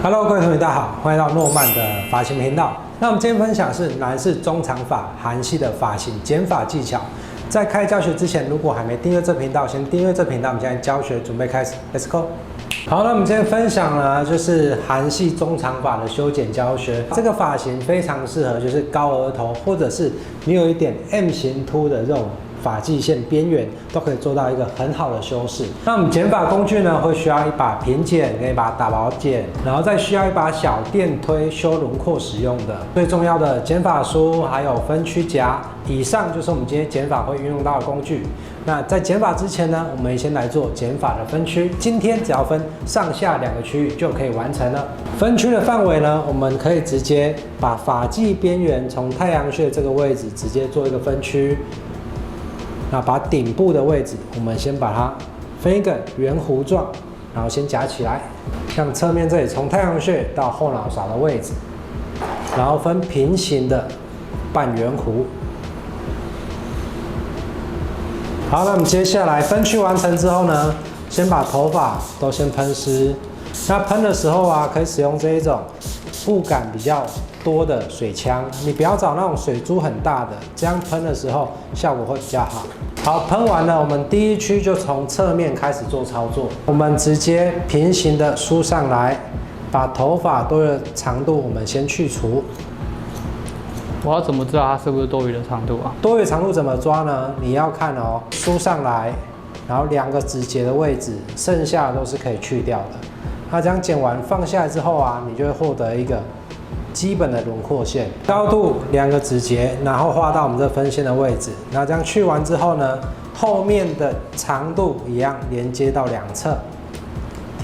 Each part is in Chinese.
Hello， 各位同学，大家好，欢迎到诺曼的发型频道。那我们今天分享是男士中长发韩系的发型剪发技巧。在开教学之前，如果还没订阅这频道，先订阅这频道。我们现在教学准备开始 ，Let's go。好，那我们今天分享呢，就是韩系中长发的修剪教学。这个发型非常适合，就是高额头，或者是你有一点 M 型秃的这种发际线边缘，都可以做到一个很好的修饰。那我们剪发工具呢，会需要一把平剪跟一把打薄剪，然后再需要一把小电推修轮廓使用的。最重要的剪发梳，还有分区夹。以上就是我们今天剪发会运用到的工具。那在剪发之前呢，我们先来做剪发的分区。今天只要分上下两个区域就可以完成了。分区的范围呢，我们可以直接把发际边缘从太阳穴这个位置直接做一个分区。那把顶部的位置，我们先把它分一个圆弧状，然后先夹起来。像侧面这里从太阳穴到后脑勺的位置，然后分平行的半圆弧。好，那我们接下来分区完成之后呢，先把头发都先喷湿。那喷的时候啊，可以使用这一种布感比较多的水枪，你不要找那种水珠很大的，这样喷的时候效果会比较好。好，喷完了，我们第一区就从侧面开始做操作。我们直接平行的梳上来，把头发多余的长度我们先去除。我要怎么知道它是不是多余的长度啊？多余长度怎么抓呢？你要看哦，梳上来，然后两个指节的位置，剩下的都是可以去掉的。那这样剪完放下来之后啊，你就会获得一个基本的轮廓线，高度两个指节，然后画到我们这分线的位置。那这样去完之后呢，后面的长度一样连接到两侧，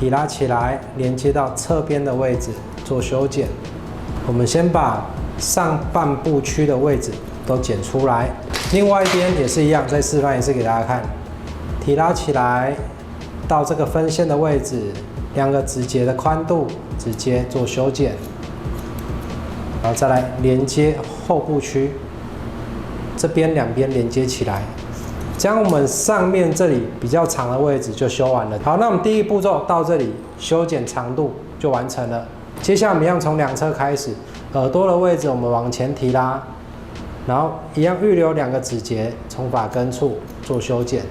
提拉起来，连接到侧边的位置做修剪。我们先把上半部区的位置都剪出来，另外一边也是一样，再示范一次给大家看。提拉起来到这个分线的位置，两个指节的宽度直接做修剪，然后再来连接后部区，这边两边连接起来，这样我们上面这里比较长的位置就修完了。好，那我们第一步骤到这里修剪长度就完成了。接下来我们一样从两侧开始，耳朵的位置我们往前提拉，然后一样预留两个指节从发根处做修剪。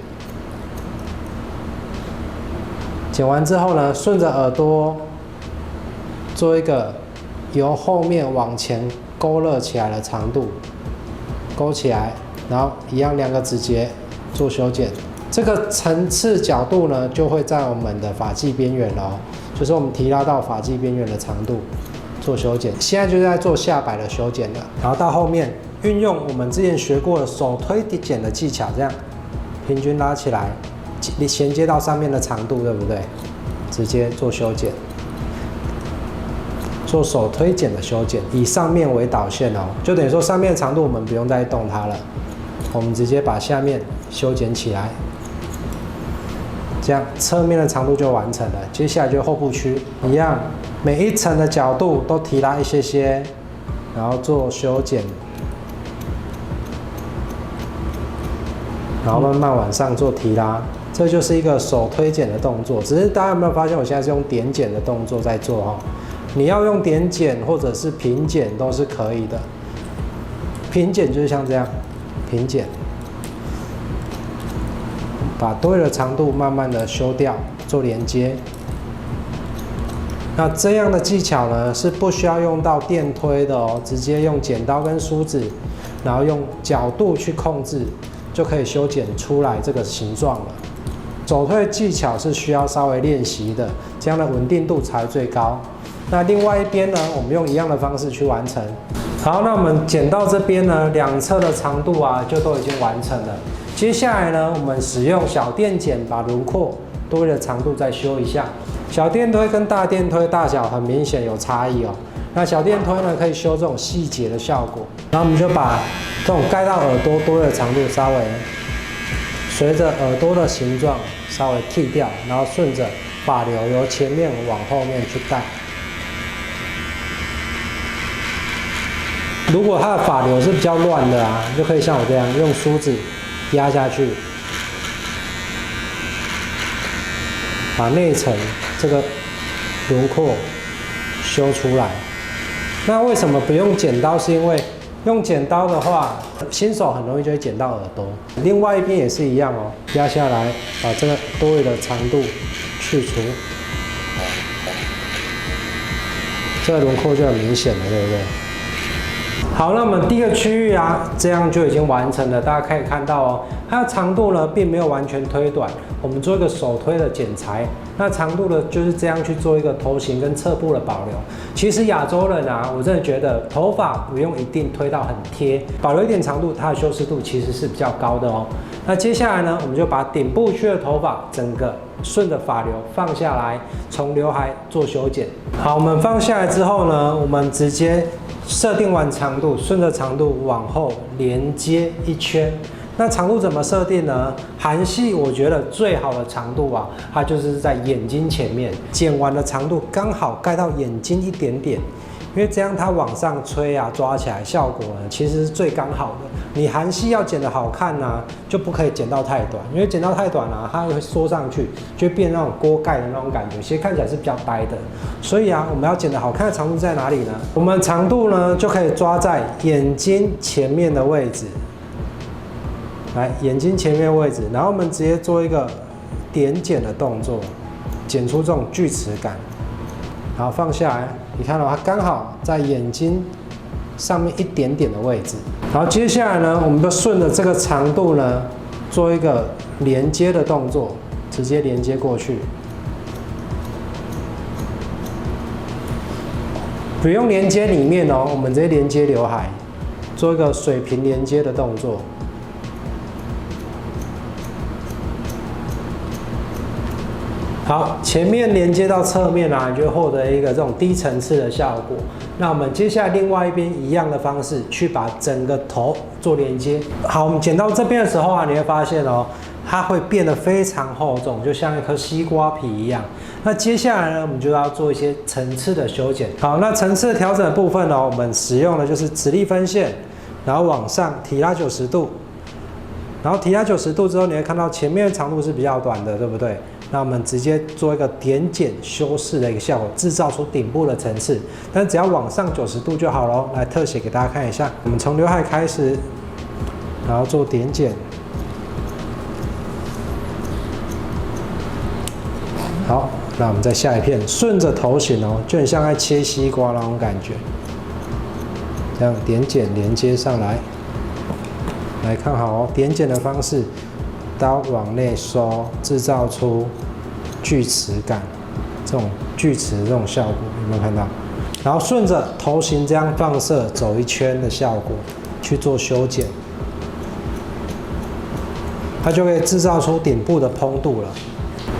剪完之后呢，顺着耳朵做一个由后面往前勾勒起来的长度，勾起来，然后一样两个指节做修剪。这个层次角度呢，就会在我们的发际边缘哦，就是我们提拉到发际边缘的长度做修剪。现在就是在做下摆的修剪了，然后到后面运用我们之前学过的手推剪的技巧，这样平均拉起来，衔接到上面的长度，对不对？直接做修剪。做手推剪的修剪，以上面为导线哦，就等于说上面的长度我们不用再动它了，我们直接把下面修剪起来，这样侧面的长度就完成了。接下来就后部区一样，每一层的角度都提拉一些些，然后做修剪，然后慢慢往上做提拉。这就是一个手推剪的动作，只是大家有没有发现，我现在是用点剪的动作在做哦。你要用点剪或者是平剪都是可以的。平剪就是像这样，平剪，把多余的长度慢慢的修掉，做连接。那这样的技巧呢，是不需要用到电推的哦，直接用剪刀跟梳子，然后用角度去控制，就可以修剪出来这个形状了。手推技巧是需要稍微练习的，这样的稳定度才最高。那另外一边呢，我们用一样的方式去完成。好，那我们剪到这边呢，两侧的长度啊就都已经完成了。接下来呢，我们使用小电剪把轮廓多余的长度再修一下。小电推跟大电推大小很明显有差异哦。那小电推呢，可以修这种细节的效果。然后我们就把这种盖到耳朵多余的长度稍微随着耳朵的形状稍微剃掉，然后顺着发流由前面往后面去盖。如果它的发流是比较乱的啊，就可以像我这样用梳子压下去，把内层这个轮廓修出来。那为什么不用剪刀？是因为用剪刀的话，新手很容易就会剪到耳朵。另外一边也是一样哦，压下来，把这个多余的长度去除，这个轮廓就很明显了，对不对？好，那我们第一个区域啊，这样就已经完成了。大家可以看到哦，它的长度呢并没有完全推短，我们做一个手推的剪裁。那长度呢就是这样去做一个头型跟侧部的保留。其实亚洲人啊，我真的觉得头发不用一定推到很贴，保留一点长度，它的修饰度其实是比较高的哦。那接下来呢，我们就把顶部区的头发整个顺着发流放下来，从刘海做修剪。好，我们放下来之后呢，我们直接设定完长度，顺着长度往后连接一圈。那长度怎么设定呢？韩系我觉得最好的长度啊，它就是在眼睛前面，剪完的长度刚好盖到眼睛一点点，因为这样它往上吹啊，抓起来效果呢其实是最刚好的。你韩系要剪得好看啊，就不可以剪到太短，因为剪到太短啊，它会缩上去，就会变那种锅盖的那种感觉，其实看起来是比较呆的。所以啊，我们要剪得好看的长度在哪里呢？我们长度呢就可以抓在眼睛前面的位置。来，眼睛前面位置，然后我们直接做一个点剪的动作，剪出这种锯齿感，然后放下来，你看到它刚好在眼睛上面一点点的位置。然后接下来呢，我们就顺着这个长度呢，做一个连接的动作，直接连接过去，不用连接里面哦，我们直接连接刘海，做一个水平连接的动作。好，前面连接到侧面啊，你就会获得一个这种低层次的效果。那我们接下来另外一边一样的方式去把整个头做连接。好，我们剪到这边的时候啊，你会发现哦，它会变得非常厚重，就像一颗西瓜皮一样。那接下来呢，我们就要做一些层次的修剪。好，那层次的调整的部分呢，我们使用的就是直立分线，然后往上提拉90度，然后提拉90度之后，你会看到前面的长度是比较短的，对不对？那我们直接做一个点剪修饰的一个效果，制造出顶部的层次，但只要往上90度就好了。来特写给大家看一下，我们从刘海开始，然后做点剪。好，那我们再下一片，顺着头型哦，就很像在切西瓜那种感觉，这样点剪连接上来。来看好哦，点剪的方式。刀往内收，制造出锯齿感，这种锯齿的这种效果有没有看到？然后顺着头型这样放射走一圈的效果去做修剪，它就可以制造出顶部的蓬度了。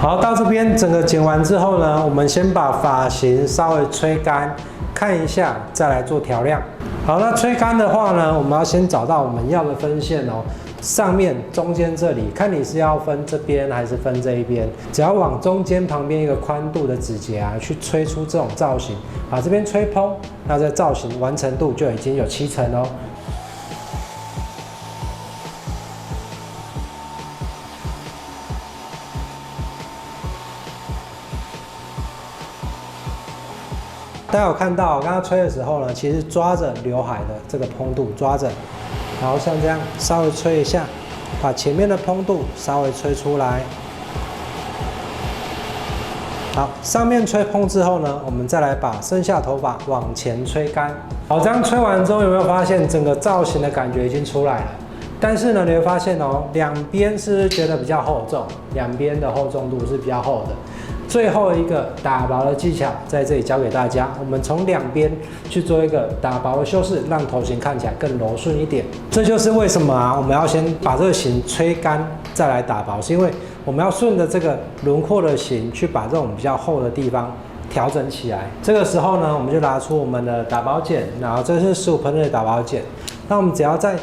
好，到这边整个剪完之后呢，我们先把发型稍微吹干，看一下，再来做调亮。好，那吹干的话呢，我们要先找到我们要的分线哦。上面、中间这里，看你是要分这边还是分这一边，只要往中间旁边一个宽度的指节啊，去吹出这种造型，把这边吹蓬，那这造型完成度就已经有7成哦。大家有看到，我刚刚吹的时候呢，其实抓着刘海的这个蓬度抓着。然后像这样稍微吹一下，把前面的蓬度稍微吹出来。好，上面吹蓬之后呢，我们再来把剩下头发往前吹干。好，这样吹完之后，有没有发现整个造型的感觉已经出来了？但是呢，你会发现哦，两边是觉得比较厚重，两边的厚重度是比较厚的。最后一个打薄的技巧在这里教给大家，我们从两边去做一个打薄的修饰，让头型看起来更柔顺一点。这就是为什么啊，我们要先把这个型吹干，再来打薄，是因为我们要顺着这个轮廓的型去把这种比较厚的地方调整起来。这个时候呢，我们就拿出我们的打薄剪，然后这是15%的打薄剪。那我们只要在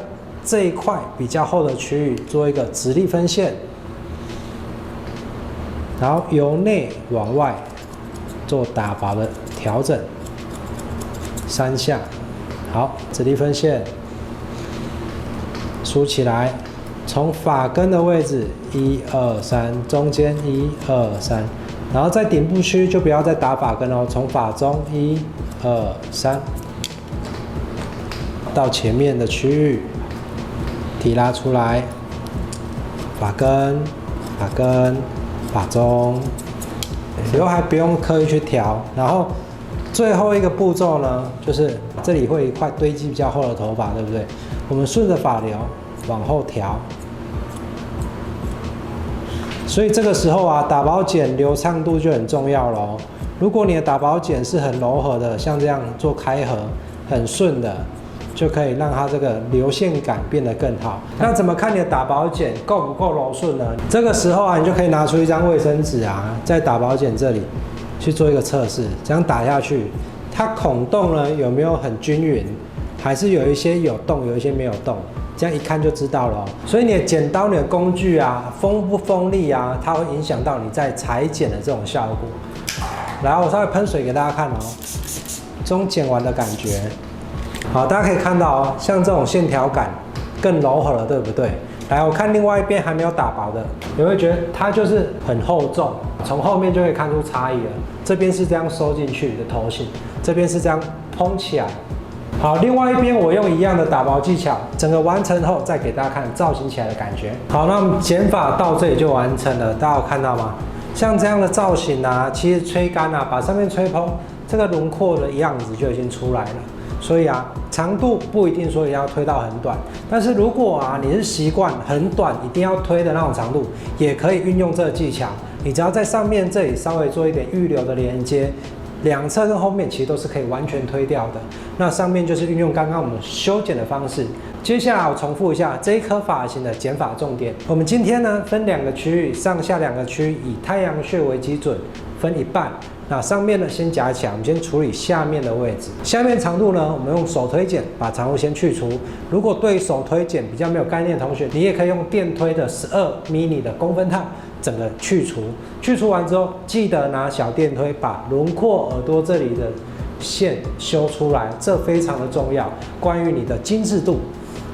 这一块比较厚的区域做一个直立分线。然后由内往外做打薄的调整，3下。好，直立分线，梳起来，从发根的位置1、2、3，中间1、2、3，然后在顶部区就不要再打发根哦，从发中1、2、3到前面的区域提拉出来，发根、发根、发中，刘海不用刻意去调，然后最后一个步骤呢，就是这里会有一块堆积比较厚的头发，对不对？我们顺着发流往后调。所以这个时候啊，打薄剪流畅度就很重要咯。如果你的打薄剪是很柔和的，像这样做开合，很顺的，就可以让它这个流线感变得更好。那怎么看你的打薄剪够不够柔顺呢？这个时候啊，你就可以拿出一张卫生纸啊，在打薄剪这里去做一个测试，这样打下去，它孔洞呢有没有很均匀，还是有一些有洞，有一些没有洞？这样一看就知道了哦。所以你的剪刀、你的工具啊，锋不锋利啊，它会影响到你在裁剪的这种效果。来，我稍微喷水给大家看哦，这种剪完的感觉。好，大家可以看到哦，像这种线条感更柔和了，对不对？来，我看另外一边还没有打薄的，你会觉得它就是很厚重，从后面就可以看出差异了。这边是这样收进去的头型，这边是这样蓬起来。好，另外一边我用一样的打薄技巧，整个完成后再给大家看造型起来的感觉。好，那我们剪法到这里就完成了，大家有看到吗？像这样的造型啊，其实吹干啊，把上面吹蓬，这个轮廓的样子就已经出来了。所以啊，长度不一定说一定要推到很短，但是如果啊你是习惯很短一定要推的那种长度，也可以运用这个技巧。你只要在上面这里稍微做一点预留的连接。两侧跟后面其实都是可以完全推掉的。那上面就是运用刚刚我们修剪的方式。接下来我重复一下这一颗发型的剪法重点。我们今天呢分2个区域，上下2个区域以太阳穴为基准，分一半。那上面呢先夹起来，我们先处理下面的位置。下面长度呢，我们用手推剪把长度先去除。如果对手推剪比较没有概念的同学，你也可以用电推的12 mini 的公分烫。整个去除，去除完之后，记得拿小电推把轮廓耳朵这里的线修出来，这非常的重要。关于你的精致度，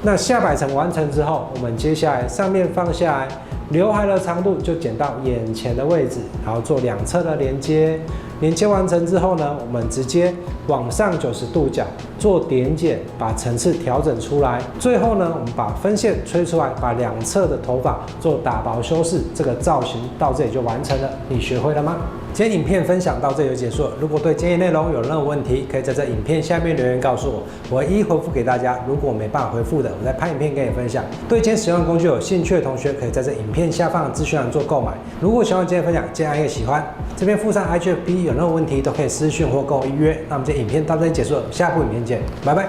那下摆层完成之后，我们接下来上面放下来，刘海的长度就剪到眼前的位置，然后做两侧的连接。连接完成之后呢，我们直接往上90度角做点剪，把层次调整出来。最后呢，我们把分线吹出来，把两侧的头发做打薄修饰，这个造型到这里就完成了。你学会了吗？今天影片分享到这里就结束了。如果对今天内容有任何问题，可以在这影片下面留言告诉我，我会一一回复给大家。如果我没办法回复的，我再拍影片跟你分享。对今天使用工具有兴趣的同学，可以在这影片下方的资讯栏做购买。如果喜欢今天分享，记得按一个喜欢。这边附上 IGFB，有任何问题都可以私讯或跟我预约。那我们今天影片到这里结束了，下部影片见，拜拜。